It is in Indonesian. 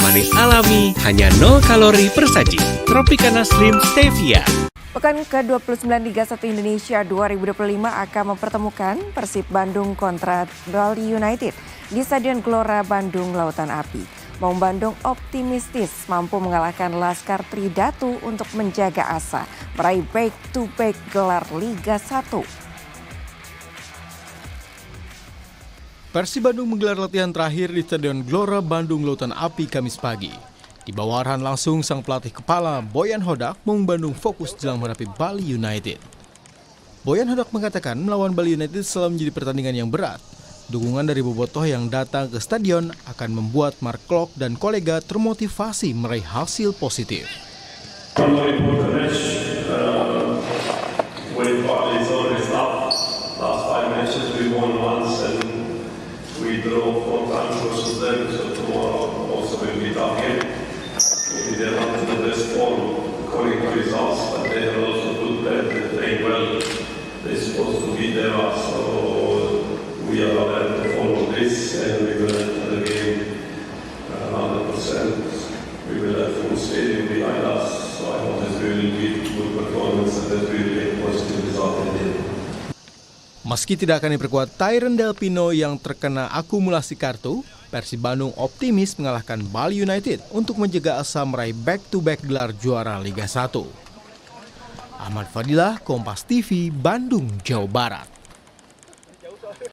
manis alami, hanya 0 kalori per saji. Tropicana Slim Stevia. Pekan ke-29 Liga 1 Indonesia 2025 akan mempertemukan Persib Bandung kontra Bali United di Stadion Gelora Bandung Lautan Api. Maung Bandung optimistis mampu mengalahkan Laskar Tridatu untuk menjaga asa meraih back-to-back gelar Liga 1. Persib Bandung menggelar latihan terakhir di Stadion Gelora Bandung Lautan Api Kamis pagi. Di bawah arahan langsung sang pelatih kepala Boyan Hodak, Maung Bandung fokus dalam menghadapi Bali United. Boyan Hodak mengatakan melawan Bali United selalu menjadi pertandingan yang berat. Dukungan dari bobotoh yang datang ke stadion akan membuat Mark Klok dan kolega termotivasi meraih hasil positif. We draw 4 times versus them, so tomorrow also will be tough game. Maybe they're not in the best form according to results, but they have also good that they're playing well. They're supposed to be there, so we are there to follow this, and we will enter the game 100%. We will have full stadium behind us, so I hope this will be good performance and that will be a positive result in the end. Meski tidak akan diperkuat Tyron Del Pino yang terkena akumulasi kartu, Persib Bandung optimis mengalahkan Bali United untuk menjaga asa meraih back-to-back gelar juara Liga 1. Ahmad Fadilah, Kompas TV, Bandung, Jawa Barat.